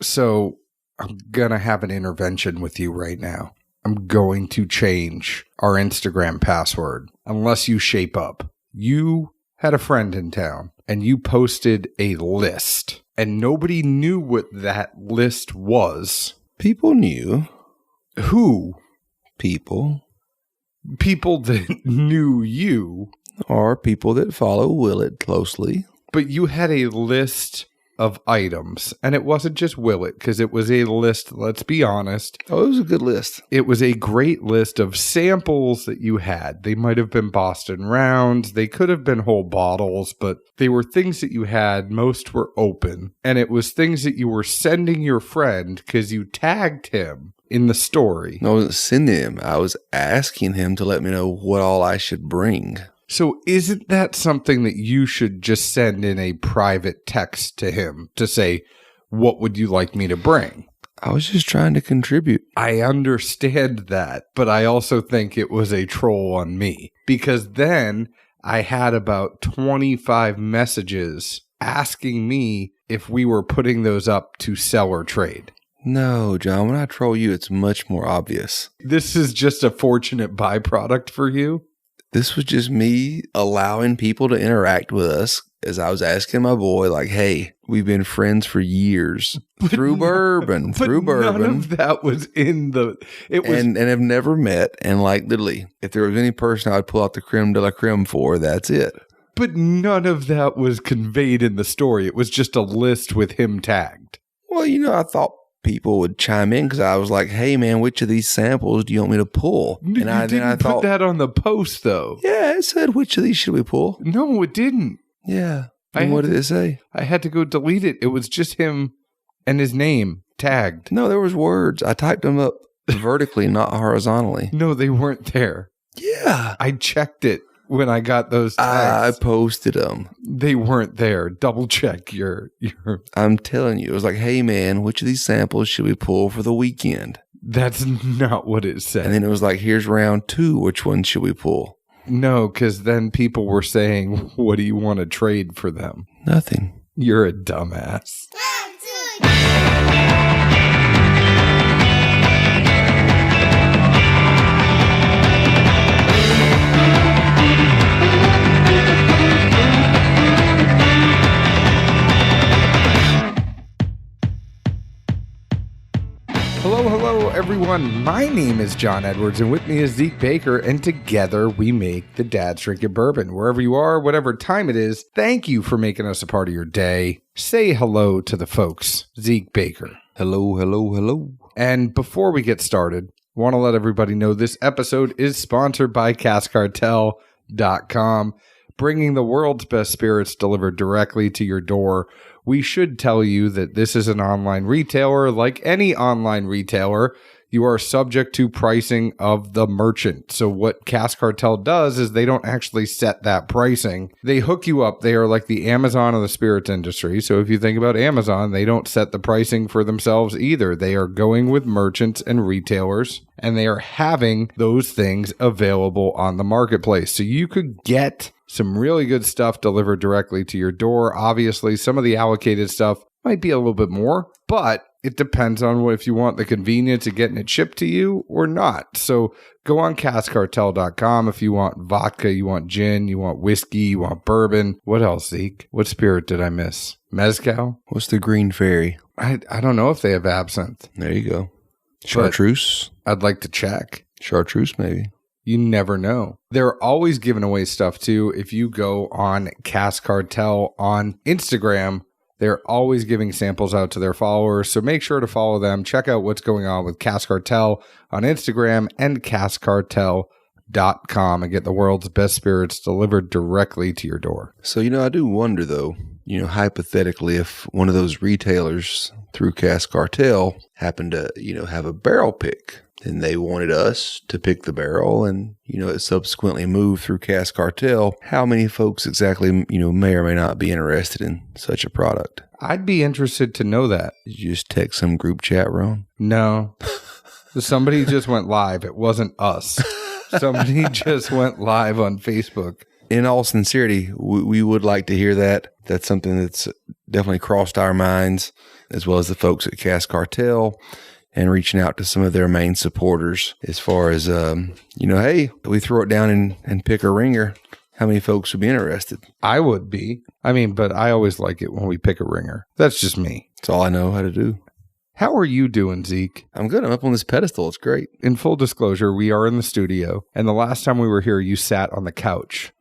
So I'm going to have an intervention with you right now. I'm going to change our Instagram password unless you shape up. You had a friend in town and you posted a list and nobody knew what that list was. People knew. Who? People. People that knew you. Or people that follow Willett closely. But you had a list of items, and it wasn't just Willett, because it was a list, let's be honest. Oh, it was a good list. It was a great list of samples that you had. They might have been Boston Rounds. They could have been whole bottles, but they were things that you had. Most were open, and it was things that you were sending your friend because you tagged him in the story. I wasn't sending him. I was asking him to let me know what all I should bring. So isn't that something that you should just send in a private text to him to say, what would you like me to bring? I was just trying to contribute. I understand that, but I also think it was a troll on me because then I had about 25 messages asking me if we were putting those up to sell or trade. No, John, when I troll you, it's much more obvious. This is just a fortunate byproduct for you. This was just me allowing people to interact with us as I was asking my boy, like, hey, we've been friends for years through Bourbon. None of that was in the... It was, and have never met. And like, literally, if there was any person I would pull out the creme de la creme for, that's it. But none of that was conveyed in the story. It was just a list with him tagged. Well, I thought people would chime in because I was like, hey, man, which of these samples do you want me to pull? And I didn't put that on the post, though. Yeah, it said, which of these should we pull? No, it didn't. Yeah. And what did it say? I had to go delete it. It was just him and his name tagged. No, there was words. I typed them up vertically, not horizontally. No, they weren't there. Yeah. I checked it when I got those tags. I posted them. They weren't there. Double check your... I'm telling you, it was like, hey, man, which of these samples should we pull for the weekend? That's not what it said. And then it was like, here's round 2. Which one should we pull? No, because then people were saying, what do you want to trade for them? Nothing. You're a dumbass. Hello, everyone. My name is John Edwards, and with me is Zeke Baker, and together we make the Dad's Drinking Bourbon. Wherever you are, whatever time it is, thank you for making us a part of your day. Say hello to the folks. Zeke Baker. Hello, hello, hello. And before we get started, I want to let everybody know this episode is sponsored by CaskCartel.com, bringing the world's best spirits delivered directly to your door. We should tell you that this is an online retailer. Like any online retailer, you are subject to pricing of the merchant. So what Cask Cartel does is they don't actually set that pricing. They hook you up. They are like the Amazon of the spirits industry. So if you think about Amazon, they don't set the pricing for themselves either. They are going with merchants and retailers, and they are having those things available on the marketplace. So you could get some really good stuff delivered directly to your door. Obviously, some of the allocated stuff might be a little bit more, but it depends on if you want the convenience of getting it shipped to you or not. So go on CaskCartel.com if you want vodka, you want gin, you want whiskey, you want bourbon. What else, Zeke? What spirit did I miss? Mezcal? What's the Green Fairy? I don't know if they have absinthe. There you go. Chartreuse? I'd like to check. Chartreuse, maybe. You never know. They're always giving away stuff, too. If you go on Cask Cartel on Instagram, they're always giving samples out to their followers. So make sure to follow them. Check out what's going on with Cask Cartel on Instagram and CaskCartel.com and get the world's best spirits delivered directly to your door. So, I do wonder, though, hypothetically, if one of those retailers through Cask Cartel happened to, have a barrel pick, and they wanted us to pick the barrel and, it subsequently moved through Cask Cartel. How many folks exactly, may or may not be interested in such a product? I'd be interested to know that. Did you just text some group chat, Ron? No. Somebody just went live. It wasn't us. Somebody just went live on Facebook. In all sincerity, we would like to hear that. That's something that's definitely crossed our minds, as well as the folks at Cask Cartel, and reaching out to some of their main supporters as far as, hey, we throw it down and pick a ringer. How many folks would be interested? I would be. But I always like it when we pick a ringer. That's just me. That's all I know how to do. How are you doing, Zeke? I'm good. I'm up on this pedestal. It's great. In full disclosure, we are in the studio, and the last time we were here, you sat on the couch,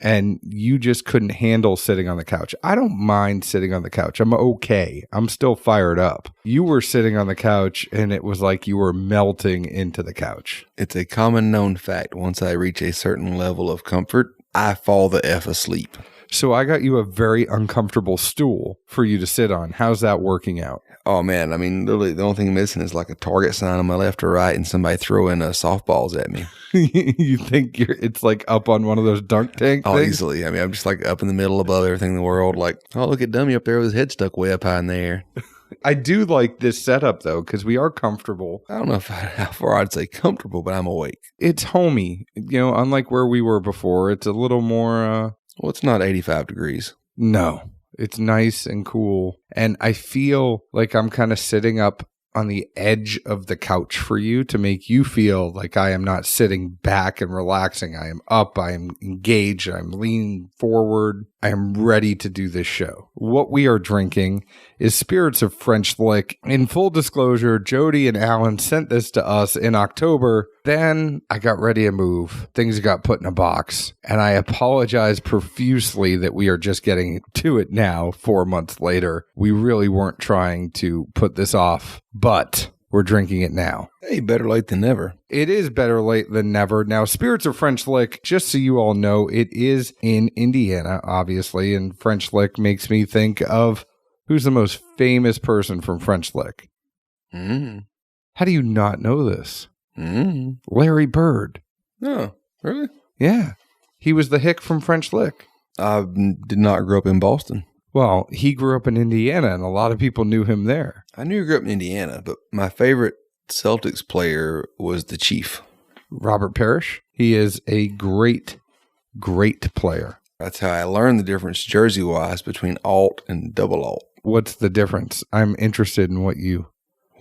and you just couldn't handle sitting on the couch. I don't mind sitting on the couch. I'm okay. I'm still fired up. You were sitting on the couch, and it was like you were melting into the couch. It's a common known fact. Once I reach a certain level of comfort, I fall the F asleep. So I got you a very uncomfortable stool for you to sit on. How's that working out? Oh, man. Literally, the only thing missing is like a target sign on my left or right and somebody throwing softballs at me. You think it's like up on one of those dunk tank things? Easily. I'm just like up in the middle above everything in the world. Like, oh, look at Dummy up there with his head stuck way up high in the air. I do like this setup, though, because we are comfortable. I don't know how far I'd say comfortable, but I'm awake. It's homey. Unlike where we were before, it's a little more... Well, it's not 85 degrees. No. It's nice and cool. And I feel like I'm kind of sitting up on the edge of the couch for you to make you feel like I am not sitting back and relaxing. I am up. I am engaged. I'm leaning forward. I am ready to do this show. What we are drinking is Spirits of French Lick. In full disclosure, Jody and Alan sent this to us in October. Then I got ready to move. Things got put in a box. And I apologize profusely that we are just getting to it now, 4 months later. We really weren't trying to put this off, but we're drinking it now. Hey, better late than never. It is better late than never. Now, Spirits of French Lick, just so you all know, it is in Indiana, obviously, and French Lick makes me think of who's the most famous person from French Lick. How do you not know this? Larry Bird. No, really? Yeah. He was the hick from French Lick. I did not grow up in Boston. Well, he grew up in Indiana, and a lot of people knew him there. I knew he grew up in Indiana, but my favorite Celtics player was the Chief. Robert Parrish. He is a great, great player. That's how I learned the difference jersey-wise between alt and double alt. What's the difference? I'm interested in what you...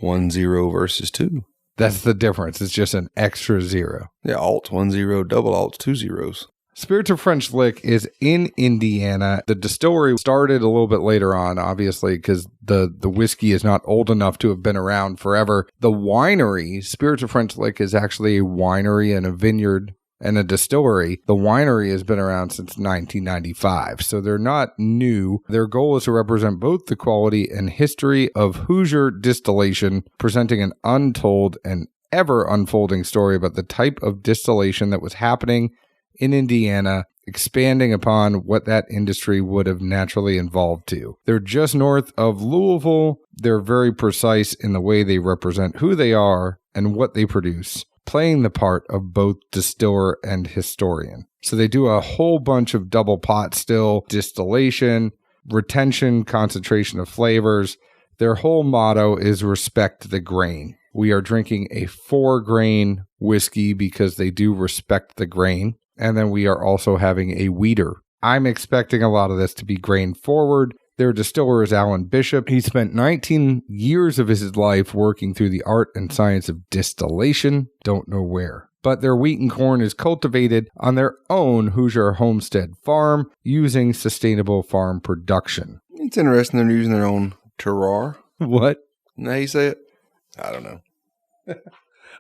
1-0 versus 2. That's the difference. It's just an extra 0. Yeah, alt 1-0, double alt 2 zeros. Spirits of French Lick is in Indiana. The distillery started a little bit later on, obviously, because the whiskey is not old enough to have been around forever. The winery, Spirits of French Lick, is actually a winery and a vineyard and a distillery. The winery has been around since 1995, so they're not new. Their goal is to represent both the quality and history of Hoosier distillation, presenting an untold and ever unfolding story about the type of distillation that was happening in Indiana, expanding upon what that industry would have naturally evolved to. They're just north of Louisville. They're very precise in the way they represent who they are and what they produce, playing the part of both distiller and historian. So they do a whole bunch of double pot still, distillation, retention, concentration of flavors. Their whole motto is respect the grain. We are drinking a 4-grain whiskey because they do respect the grain. And then we are also having a wheater. I'm expecting a lot of this to be grain forward. Their distiller is Alan Bishop. He spent 19 years of his life working through the art and science of distillation. Don't know where. But their wheat and corn is cultivated on their own Hoosier homestead farm using sustainable farm production. It's interesting they're using their own terroir. What? Now you say it? I don't know.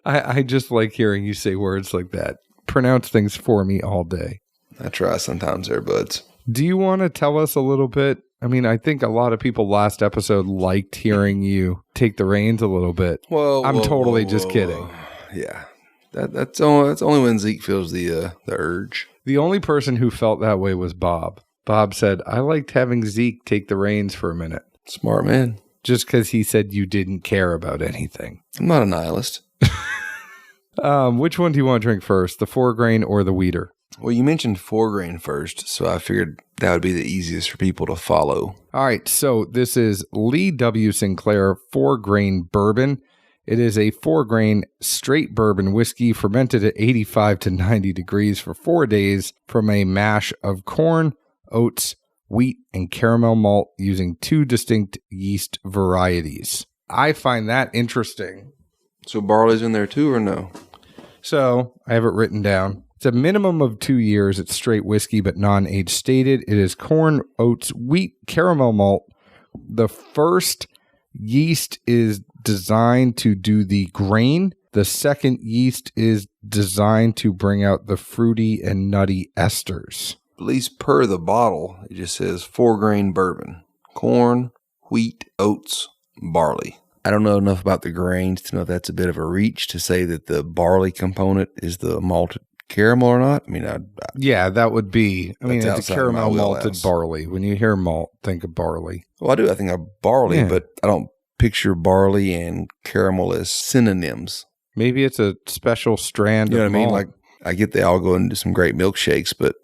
I just like hearing you say words like that. Pronounce things for me all day. I try sometimes there, buds. Do you want to tell us a little bit? I think a lot of people last episode liked hearing you take the reins a little bit. I'm totally just kidding. Yeah. That's only when Zeke feels the urge. The only person who felt that way was Bob. Bob said, I liked having Zeke take the reins for a minute. Smart man. Just because he said you didn't care about anything. I'm not a nihilist. Which one do you want to drink first, the 4-grain or the wheater? Well, you mentioned 4-grain first, so I figured that would be the easiest for people to follow. All right, so this is Lee W. Sinclair 4-grain bourbon. It is a 4-grain straight bourbon whiskey fermented at 85 to 90 degrees for 4 days from a mash of corn, oats, wheat, and caramel malt using 2 distinct yeast varieties. I find that interesting. So barley's in there too, or no? So I have it written down. It's a minimum of 2 years. It's straight whiskey, but non-age stated. It is corn, oats, wheat, caramel malt. The first yeast is designed to do the grain. The second yeast is designed to bring out the fruity and nutty esters. At least per the bottle, it just says 4-grain bourbon. Corn, wheat, oats, barley. I don't know enough about the grains to know if that's a bit of a reach to say that the barley component is the malted caramel or not. I mean, yeah, that would be. I mean, it's a outside caramel my malted wheelhouse. barley. When you hear malt, think of barley. well, I do. I think of barley, Yeah. but I don't picture barley and caramel as synonyms. Maybe it's a special strand You know of what I mean? malt. Like, I get they all go into some great milkshakes, but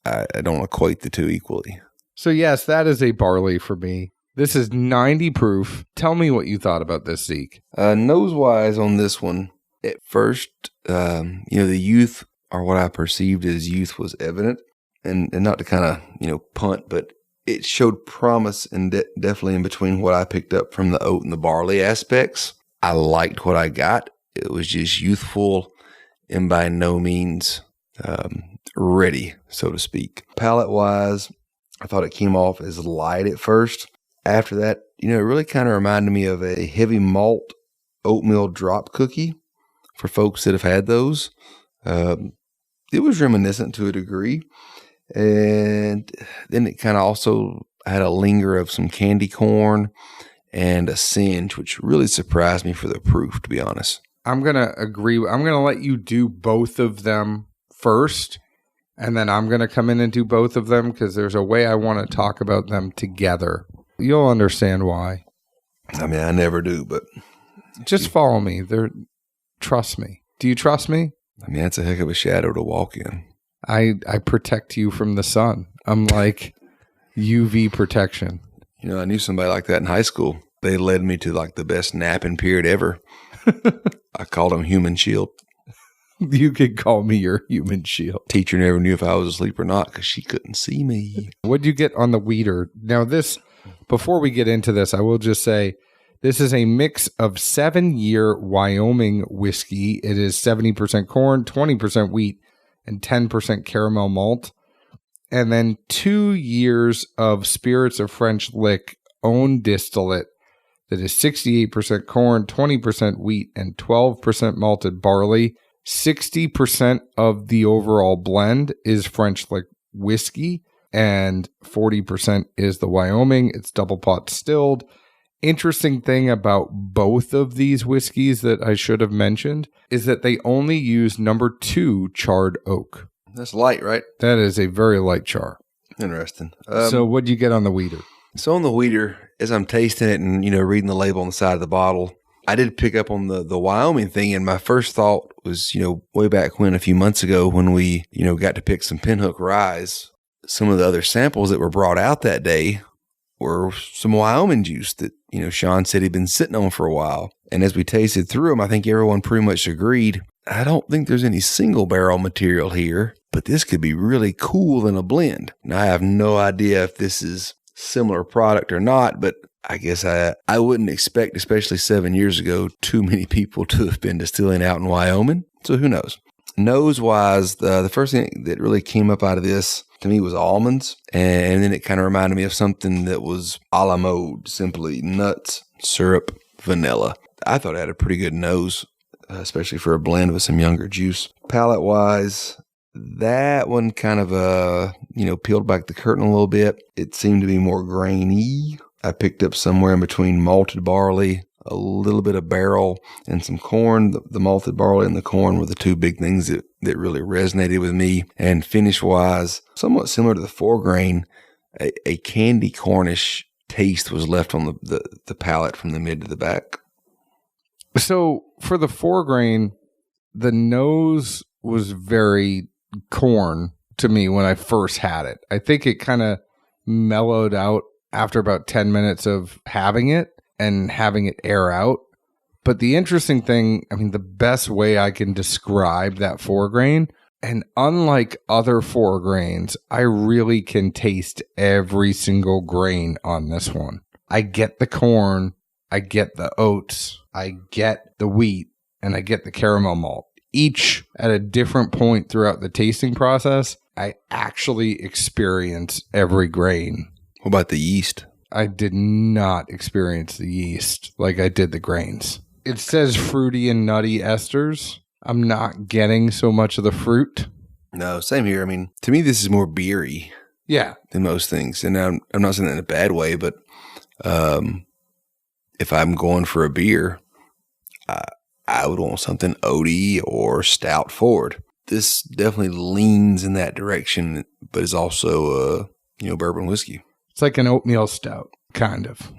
I don't equate the two equally. So yes, that is a barley for me. This is 90 proof. Tell me what you thought about this, Zeke. Nose-wise on this one, at first, the youth, or what I perceived as youth, was evident. And not to kind of, punt, but it showed promise and definitely in between what I picked up from the oat and the barley aspects. I liked what I got. It was just youthful and by no means ready, so to speak. Palate-wise, I thought it came off as light at first. After that, it really kind of reminded me of a heavy malt oatmeal drop cookie for folks that have had those. It was reminiscent to a degree. And then it kind of also had a linger of some candy corn and a singe, which really surprised me for the proof, to be honest. I'm going to agree. I'm going to let you do both of them first, and then I'm going to come in and do both of them because there's a way I want to talk about them together. You'll understand why. I mean, I never do, but Just follow me. Trust me. Do you trust me? I mean, that's a heck of a shadow to walk in. I protect you from the sun. I'm like UV protection. I knew somebody like that in high school. They led me to like the best napping period ever. I called them human shield. You could call me your human shield. Teacher never knew if I was asleep or not because she couldn't see me. What'd you get on the weeder? Now before we get into this, I will just say this is a mix of 7-year Wyoming whiskey. It is 70% corn, 20% wheat, and 10% caramel malt. And then 2 years of Spirits of French Lick own distillate that is 68% corn, 20% wheat, and 12% malted barley. 60% of the overall blend is French Lick whiskey, and 40% is the Wyoming. It's double pot distilled. Interesting thing about both of these whiskeys that I should have mentioned is that they only use number 2 charred oak. That's light, right? That is a very light char. Interesting. So what'd you get on the weeder? So on the weeder, as I'm tasting it and, reading the label on the side of the bottle, I did pick up on the Wyoming thing. And my first thought was, way back when, a few months ago, when we, got to pick some Pinhook Ryes, some of the other samples that were brought out that day were some Wyoming juice that, Sean said he'd been sitting on for a while. And as we tasted through them, I think everyone pretty much agreed, I don't think there's any single barrel material here, but this could be really cool in a blend. Now, I have no idea if this is similar product or not, but I guess I wouldn't expect, especially 7 years ago, too many people to have been distilling out in Wyoming. So who knows? Nose-wise, the first thing that really came up out of this to me was almonds. And then it kind of reminded me of something that was a la mode, simply nuts, syrup, vanilla. I thought it had a pretty good nose, especially for a blend with some younger juice. Palate-wise, that one kind of, peeled back the curtain a little bit. It seemed to be more grainy. I picked up somewhere in between malted barley, a little bit of barrel, and some corn. The malted barley and the corn were the two big things that really resonated with me. And finish-wise, somewhat similar to the 4-grain, a candy cornish taste was left on the palate from the mid to the back. So for the 4-grain, the nose was very corn to me when I first had it. I think it kind of mellowed out after about 10 minutes of having it and having it air out. But the interesting thing, the best way I can describe that 4-grain And unlike other 4 grains, I really can taste every single grain on this one. I get the corn, I get the oats, I get the wheat, and I get the caramel malt. Each at a different point throughout the tasting process, I actually experience every grain. What about the yeast? I did not experience the yeast like I did the grains. It says fruity and nutty esters. I'm not getting so much of the fruit. No, same here. I mean, to me, this is more beery. Yeah. Than most things. And I'm not saying that in a bad way, but if I'm going for a beer, I would want something oaty or stout forward. This definitely leans in that direction, but is also, bourbon whiskey. It's like an oatmeal stout, kind of.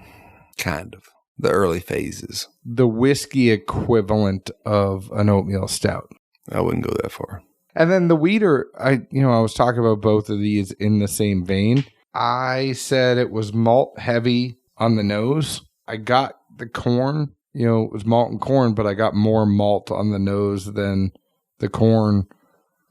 Kind of. The early phases. The whiskey equivalent of an oatmeal stout. I wouldn't go that far. And then the wheater, I was talking about both of these in the same vein. I said it was malt heavy on the nose. I got the corn, it was malt and corn, but I got more malt on the nose than the corn.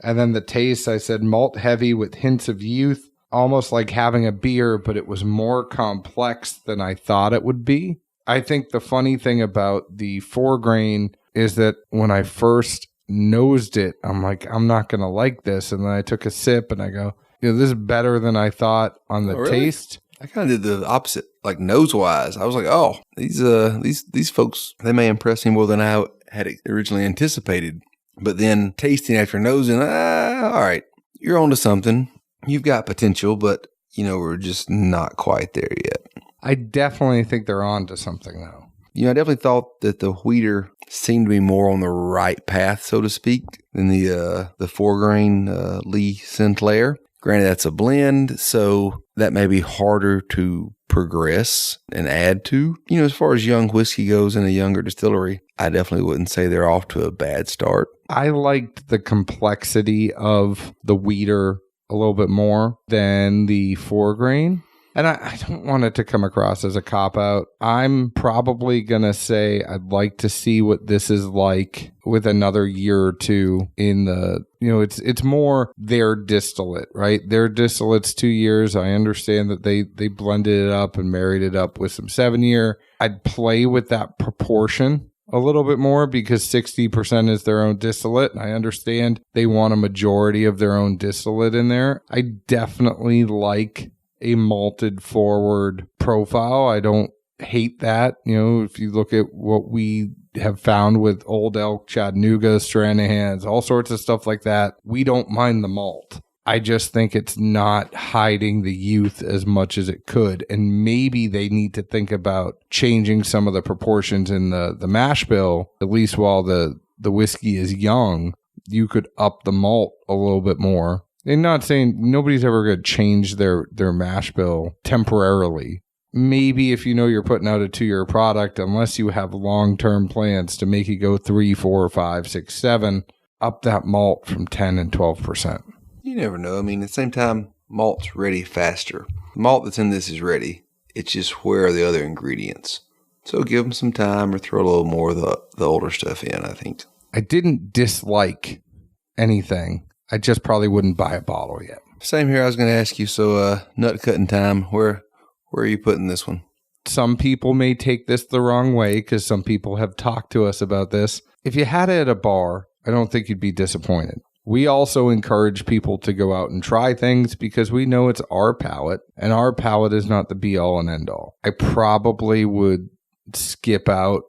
And then the taste, I said malt heavy with hints of youth, almost like having a beer, but it was more complex than I thought it would be. I think the funny thing about the 4 grain is that when I first nosed it, I'm like, I'm not going to like this. And then I took a sip and I go, this is better than I thought on the taste. I kind of did the opposite, like nose-wise. I was like, oh, these folks, they may impress me more than I had originally anticipated. But then tasting after nosing, all right, you're onto something. You've got potential, but, we're just not quite there yet. I definitely think they're onto something, though. I definitely thought that the wheater seemed to be more on the right path, so to speak, than the 4 grain Lee Sinclair. Granted, that's a blend, so that may be harder to progress and add to. As far as young whiskey goes in a younger distillery, I definitely wouldn't say they're off to a bad start. I liked the complexity of the wheater a little bit more than the 4 grain. And I don't want it to come across as a cop-out. I'm probably going to say I'd like to see what this is like with another year or two in the, it's more their distillate, right? Their distillate's 2 years. I understand that they blended it up and married it up with some 7-year. I'd play with that proportion a little bit more because 60% is their own distillate. And I understand they want a majority of their own distillate in there. I definitely like a malted forward profile. I don't hate that. If you look at what we have found with Old Elk, Chattanooga, Stranahan's, all sorts of stuff like that, we don't mind the malt. I just think it's not hiding the youth as much as it could. And maybe they need to think about changing some of the proportions in the mash bill, at least while the whiskey is young. You could up the malt a little bit more. And not saying nobody's ever going to change their mash bill temporarily. Maybe if you're putting out a 2-year product, unless you have long-term plans to make it go 3, 4, 5, 6, 7, up that malt from 10 and 12%. You never know. I mean, at the same time, malt's ready faster. The malt that's in this is ready. It's just where are the other ingredients. So give them some time or throw a little more of the older stuff in, I think. I didn't dislike anything. I just probably wouldn't buy a bottle yet. Same here. I was going to ask you, so nut cutting time, where are you putting this one? Some people may take this the wrong way because some people have talked to us about this. If you had it at a bar, I don't think you'd be disappointed. We also encourage people to go out and try things because we know it's our palate, and our palate is not the be-all and end-all. I probably would skip out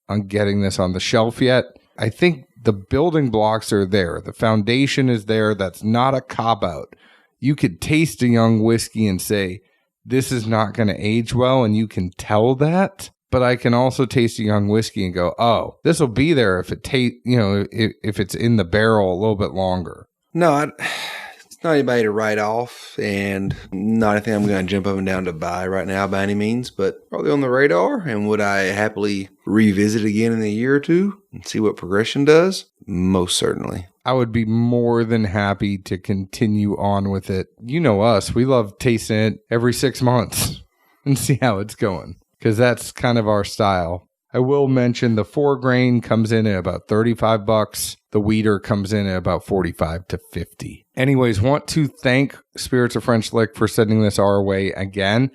on getting this on the shelf yet. I think the building blocks are there. The foundation is there. That's not a cop-out. You could taste a young whiskey and say, this is not going to age well, and you can tell that. But I can also taste a young whiskey and go, oh, this will be there if if it's in the barrel a little bit longer. No, it's not anybody to write off, and not anything I'm going to jump up and down to buy right now by any means, but probably on the radar. And would I happily revisit again in a year or two and see what progression does? Most certainly. I would be more than happy to continue on with it. You know us, we love tasting it every 6 months and see how it's going, because that's kind of our style. I will mention the 4-grain comes in at about $35. The wheater comes in at about $45 to $50. Anyways, want to thank Spirits of French Lick for sending this our way again.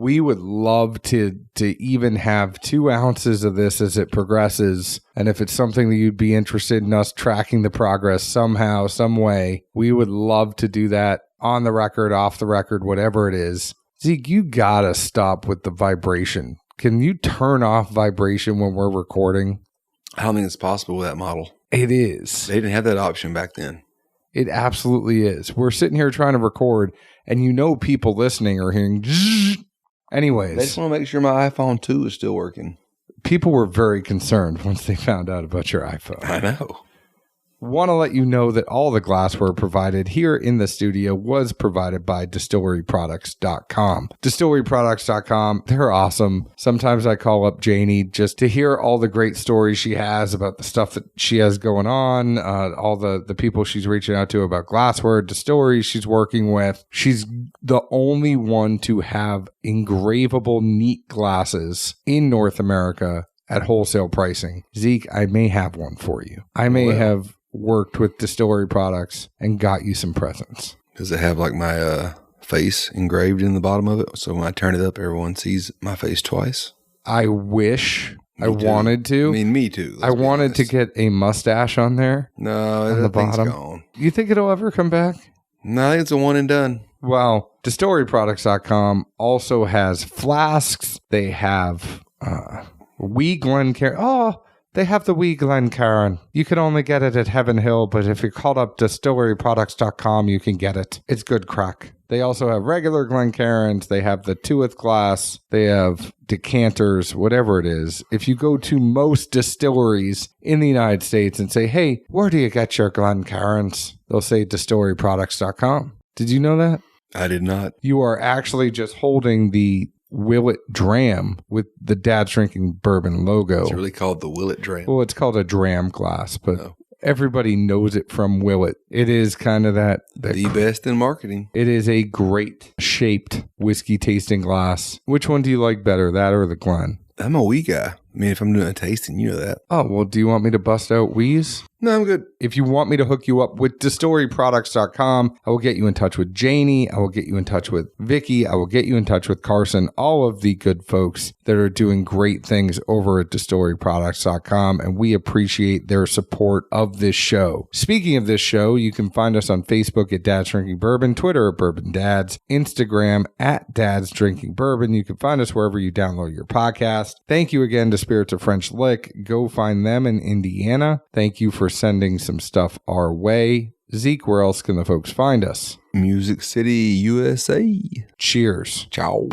We would love to even have 2 ounces of this as it progresses. And if it's something that you'd be interested in us tracking the progress somehow, some way, we would love to do that on the record, off the record, whatever it is. Zeke, you gotta stop with the vibration. Can you turn off vibration when we're recording? I don't think it's possible with that model. It is. They didn't have that option back then. It absolutely is. We're sitting here trying to record, and people listening are hearing zzz. Anyways. They just want to make sure my iPhone 2 is still working. People were very concerned once they found out about your iPhone. I know. Want to let you know that all the glassware provided here in the studio was provided by distilleryproducts.com. Distilleryproducts.com, they're awesome. Sometimes I call up Janie just to hear all the great stories she has about the stuff that she has going on, all the people she's reaching out to about glassware, distilleries she's working with. She's the only one to have engravable neat glasses in North America at wholesale pricing. Zeke, I may have one for you. I may have worked with Distillery Products and got you some presents. Does it have like my face engraved in the bottom of it? So when I turn it up, everyone sees my face twice? I wish I wanted to. I mean, me too. I wanted to get a mustache on there. No, on the bottom. Gone. You think it'll ever come back? No, I think it's a one and done. Well, distilleryproducts.com also has flasks. They have wee Glencairn. Oh, they have the wee Glencairn. You can only get it at Heaven Hill, but if you call up distilleryproducts.com, you can get it. It's good crack. They also have regular Glencairns. They have the 2th glass. They have decanters, whatever it is. If you go to most distilleries in the United States and say, hey, where do you get your Glencairns? They'll say distilleryproducts.com. Did you know that? I did not. You are actually just holding the Willet Dram with the Dad's Drinking Bourbon logo. It's really called the Willet Dram. Well, it's called a dram glass, but everybody knows it from Willet. It is kind of the best in marketing. It is a great shaped whiskey tasting glass. Which one do you like better, that or the Glen? I'm a wee guy. I mean, if I'm doing a tasting, you know that. Oh, well, do you want me to bust out wheeze? No, I'm good. If you want me to hook you up with distilleryproducts.com, I will get you in touch with Janie. I will get you in touch with Vicky. I will get you in touch with Carson, all of the good folks that are doing great things over at distilleryproducts.com, and we appreciate their support of this show. Speaking of this show, you can find us on Facebook at Dad's Drinking Bourbon, Twitter at Bourbon Dads, Instagram at Dad's Drinking Bourbon. You can find us wherever you download your podcast. Thank you again to Spirits of French Lick. Go find them in Indiana. Thank you for sending some stuff our way. Zeke, where else can the folks find us? Music City, USA. Cheers. Ciao.